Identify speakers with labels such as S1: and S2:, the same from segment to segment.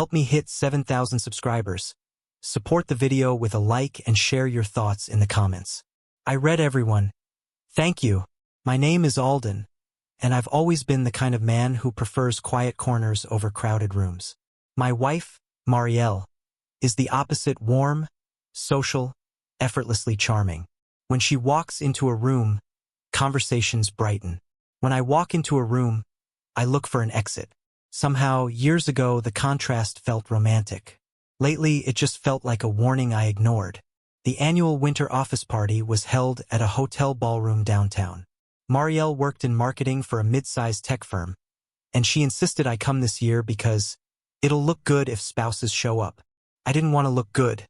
S1: Help me hit 7,000 subscribers. Support the video with a like and share your thoughts in the comments. I read everyone. Thank you. My name is Alden, and I've always been the kind of man who prefers quiet corners over crowded rooms. My wife, Marielle, is the opposite: warm, social, effortlessly charming. When she walks into a room, conversations brighten. When I walk into a room, I look for an exit. Somehow, years ago, the contrast felt romantic. Lately, it just felt like a warning I ignored. The annual winter office party was held at a hotel ballroom downtown. Marielle worked in marketing for a mid-sized tech firm, and she insisted I come this year because it'll look good if spouses show up. I didn't want to look good.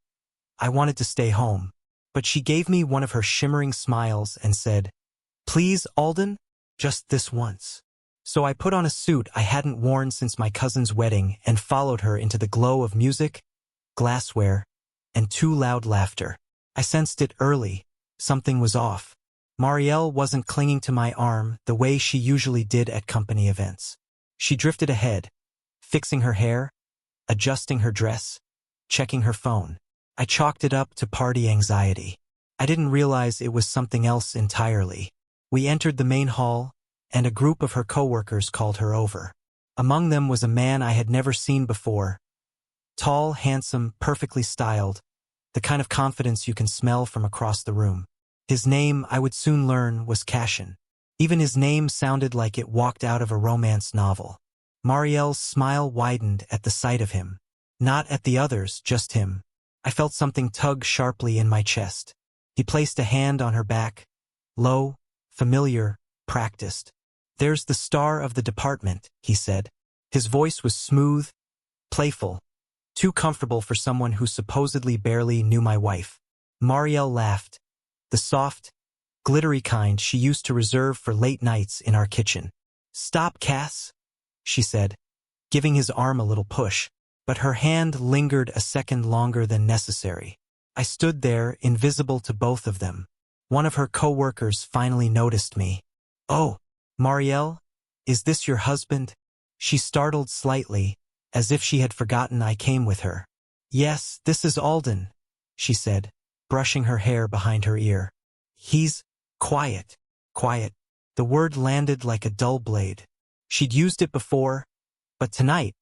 S1: I wanted to stay home. But she gave me one of her shimmering smiles and said, "Please, Alden, just this once." So I put on a suit I hadn't worn since my cousin's wedding and followed her into the glow of music, glassware, and too loud laughter. I sensed it early. Something was off. Marielle wasn't clinging to my arm the way she usually did at company events. She drifted ahead, fixing her hair, adjusting her dress, checking her phone. I chalked it up to party anxiety. I didn't realize it was something else entirely. We entered the main hall, and a group of her coworkers called her over. Among them was a man I had never seen before. Tall, handsome, perfectly styled, the kind of confidence you can smell from across the room. His name, I would soon learn, was Cashin. Even his name sounded like it walked out of a romance novel. Marielle's smile widened at the sight of him. Not at the others, just him. I felt something tug sharply in my chest. He placed a hand on her back. Low, familiar, practiced. "There's the star of the department," he said. His voice was smooth, playful, too comfortable for someone who supposedly barely knew my wife. Marielle laughed, the soft, glittery kind she used to reserve for late nights in our kitchen. "Stop, Cass," she said, giving his arm a little push, but her hand lingered a second longer than necessary. I stood there, invisible to both of them. One of her coworkers finally noticed me. "Oh, Marielle, is this your husband?" She startled slightly, as if she had forgotten I came with her. "Yes, this is Alden," she said, brushing her hair behind her ear. "He's quiet." Quiet. The word landed like a dull blade. She'd used it before, but tonight,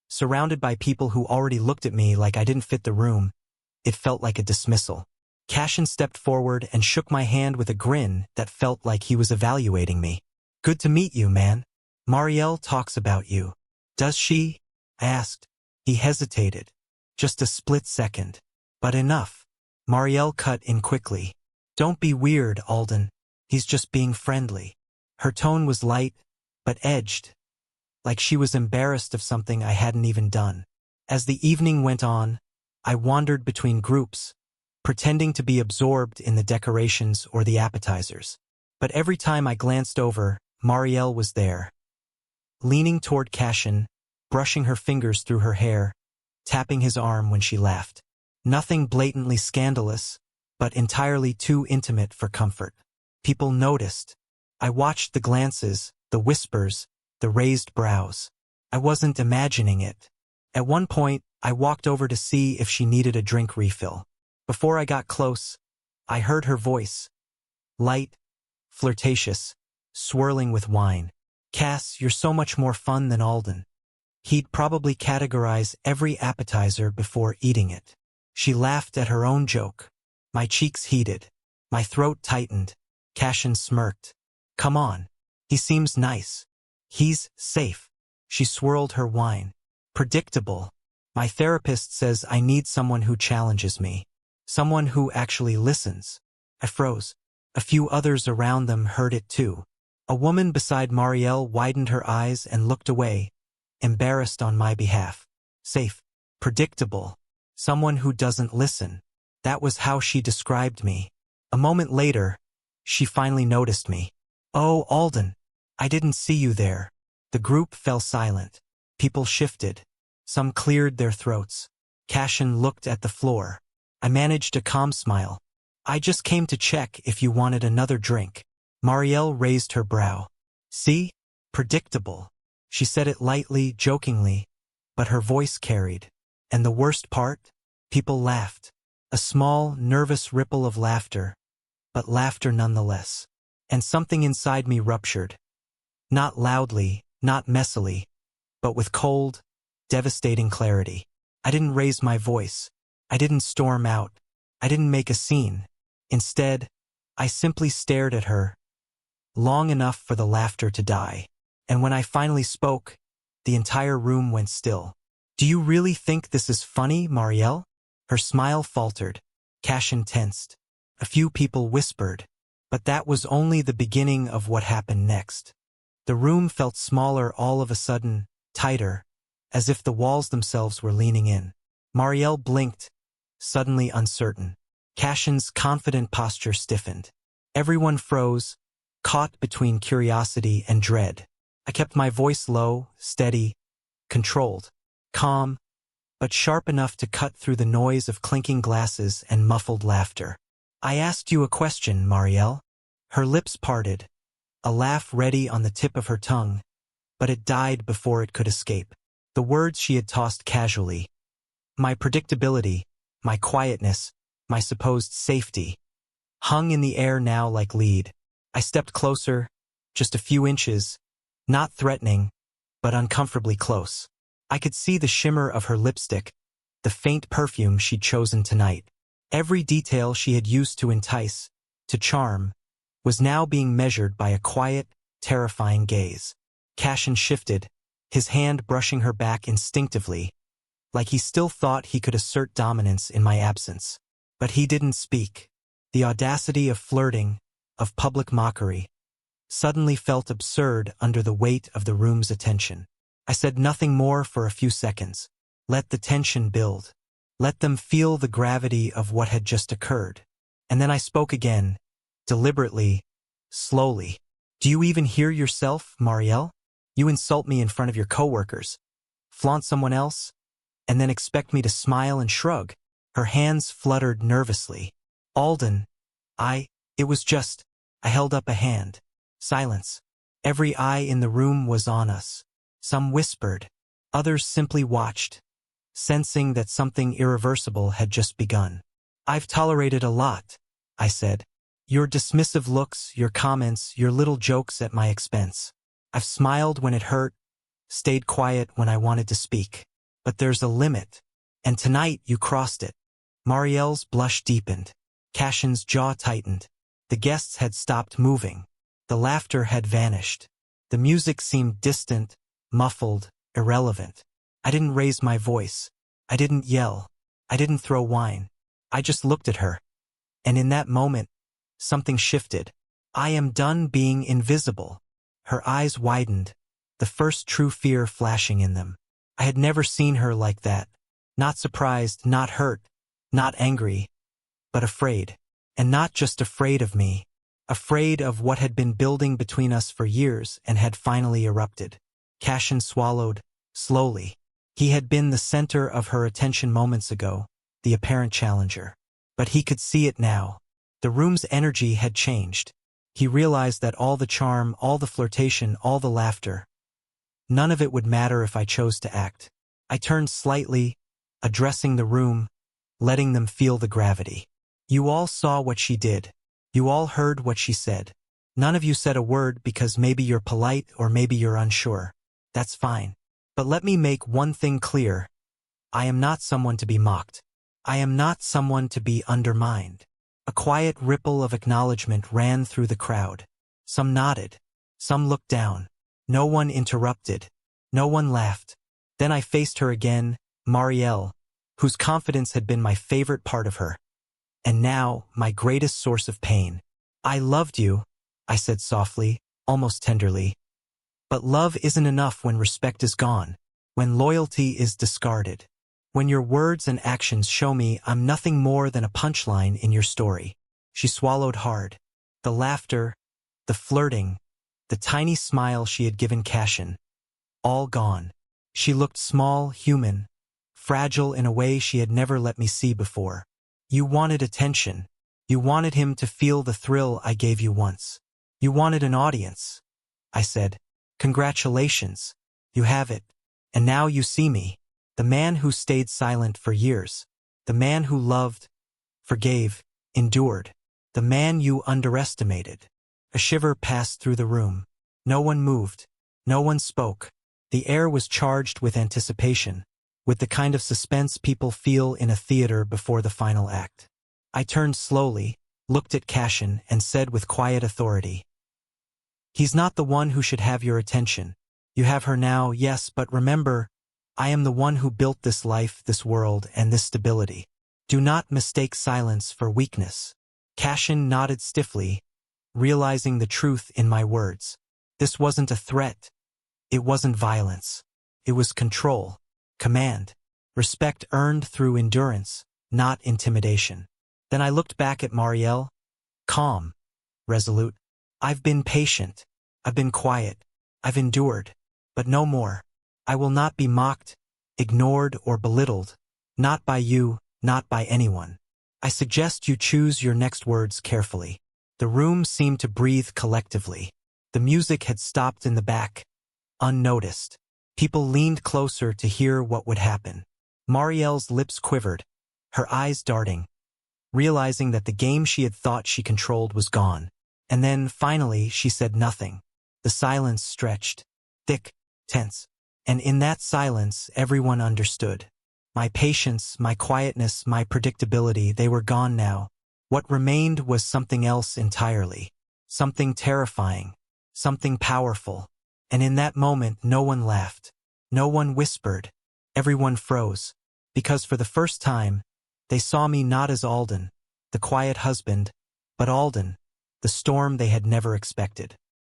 S1: surrounded by people who already looked at me like I didn't fit the room, it felt like a dismissal. Cashin stepped forward and shook my hand with a grin that felt like he was evaluating me. "Good to meet you, man. Marielle talks about you." "Does she?" I asked. He hesitated. Just a split second. "But enough." Marielle cut in quickly. "Don't be weird, Alden. He's just being friendly." Her tone was light, but edged, like she was embarrassed of something I hadn't even done. As the evening went on, I wandered between groups, pretending to be absorbed in the decorations or the appetizers. But every time I glanced over, Marielle was there, leaning toward Cashin, brushing her fingers through her hair, tapping his arm when she laughed. Nothing blatantly scandalous, but entirely too intimate for comfort. People noticed. I watched the glances, the whispers, the raised brows. I wasn't imagining it. At one point, I walked over to see if she needed a drink refill. Before I got close, I heard her voice. Light, flirtatious, swirling with wine. "Cass, you're so much more fun than Alden. He'd probably categorize every appetizer before eating it." She laughed at her own joke. My cheeks heated. My throat tightened. Cashin smirked. "Come on. He seems nice. He's safe." She swirled her wine. "Predictable. My therapist says I need someone who challenges me. Someone who actually listens." I froze. A few others around them heard it too. A woman beside Marielle widened her eyes and looked away, embarrassed on my behalf. Safe. Predictable. Someone who doesn't listen. That was how she described me. A moment later, she finally noticed me. "Oh, Alden, I didn't see you there." The group fell silent. People shifted. Some cleared their throats. Cashin looked at the floor. I managed a calm smile. "I just came to check if you wanted another drink." Marielle raised her brow. "See? Predictable." She said it lightly, jokingly, but her voice carried. And the worst part? People laughed. A small, nervous ripple of laughter, but laughter nonetheless. And something inside me ruptured. Not loudly, not messily, but with cold, devastating clarity. I didn't raise my voice. I didn't storm out. I didn't make a scene. Instead, I simply stared at her, long enough for the laughter to die. And when I finally spoke, the entire room went still. "Do you really think this is funny, Marielle?" Her smile faltered. Cashin tensed. A few people whispered. But that was only the beginning of what happened next. The room felt smaller all of a sudden, tighter, as if the walls themselves were leaning in. Marielle blinked, suddenly uncertain. Cashin's confident posture stiffened. Everyone froze, caught between curiosity and dread. I kept my voice low, steady, controlled, calm, but sharp enough to cut through the noise of clinking glasses and muffled laughter. "I asked you a question, Marielle." Her lips parted, a laugh ready on the tip of her tongue, but it died before it could escape. The words she had tossed casually. My predictability, my quietness, my supposed safety, hung in the air now like lead. I stepped closer, just a few inches, not threatening, but uncomfortably close. I could see the shimmer of her lipstick, the faint perfume she'd chosen tonight. Every detail she had used to entice, to charm, was now being measured by a quiet, terrifying gaze. Cashin shifted, his hand brushing her back instinctively, like he still thought he could assert dominance in my absence. But he didn't speak. The audacity of flirting, of public mockery, suddenly felt absurd under the weight of the room's attention. I said nothing more for a few seconds. Let the tension build. Let them feel the gravity of what had just occurred. And then I spoke again, deliberately, slowly. "Do you even hear yourself, Marielle? You insult me in front of your coworkers, flaunt someone else, and then expect me to smile and shrug." Her hands fluttered nervously. "Alden, it was just," I held up a hand. Silence. Every eye in the room was on us. Some whispered. Others simply watched, sensing that something irreversible had just begun. "I've tolerated a lot," I said. "Your dismissive looks, your comments, your little jokes at my expense. I've smiled when it hurt, stayed quiet when I wanted to speak. But there's a limit. And tonight you crossed it." Marielle's blush deepened. Cashin's jaw tightened. The guests had stopped moving. The laughter had vanished. The music seemed distant, muffled, irrelevant. I didn't raise my voice. I didn't yell. I didn't throw wine. I just looked at her. And in that moment, something shifted. "I am done being invisible." Her eyes widened, the first true fear flashing in them. I had never seen her like that. Not surprised, not hurt, not angry, but afraid. And not just afraid of me. Afraid of what had been building between us for years and had finally erupted. Cashin swallowed, slowly. He had been the center of her attention moments ago, the apparent challenger. But he could see it now. The room's energy had changed. He realized that all the charm, all the flirtation, all the laughter, none of it would matter if I chose to act. I turned slightly, addressing the room, letting them feel the gravity. "You all saw what she did. You all heard what she said. None of you said a word because maybe you're polite or maybe you're unsure. That's fine. But let me make one thing clear. I am not someone to be mocked. I am not someone to be undermined." A quiet ripple of acknowledgement ran through the crowd. Some nodded. Some looked down. No one interrupted. No one laughed. Then I faced her again, Marielle, whose confidence had been my favorite part of her. And now, my greatest source of pain. "I loved you," I said softly, almost tenderly. "But love isn't enough when respect is gone, when loyalty is discarded. When your words and actions show me I'm nothing more than a punchline in your story." She swallowed hard. The laughter, the flirting, the tiny smile she had given Cashin, all gone. She looked small, human, fragile in a way she had never let me see before. "You wanted attention. You wanted him to feel the thrill I gave you once. You wanted an audience," I said. "Congratulations. You have it. And now you see me." The man who stayed silent for years. The man who loved, forgave, endured. The man you underestimated. A shiver passed through the room. No one moved. No one spoke. The air was charged with anticipation, with the kind of suspense people feel in a theater before the final act. I turned slowly, looked at Cashin, and said with quiet authority, "He's not the one who should have your attention. You have her now, yes, but remember, I am the one who built this life, this world, and this stability. Do not mistake silence for weakness." Cashin nodded stiffly, realizing the truth in my words. This wasn't a threat. It wasn't violence. It was control, command, respect earned through endurance, not intimidation. Then I looked back at Marielle, calm, resolute. "I've been patient. I've been quiet. I've endured. But no more. I will not be mocked, ignored, or belittled. Not by you, not by anyone. I suggest you choose your next words carefully." The room seemed to breathe collectively. The music had stopped in the back, unnoticed. People leaned closer to hear what would happen. Marielle's lips quivered, her eyes darting, realizing that the game she had thought she controlled was gone. And then, finally, she said nothing. The silence stretched, thick, tense. And in that silence, everyone understood. My patience, my quietness, my predictability, they were gone now. What remained was something else entirely. Something terrifying. Something powerful. And in that moment, no one laughed. No one whispered. Everyone froze. Because for the first time, they saw me not as Alden, the quiet husband, but Alden, the storm they had never expected.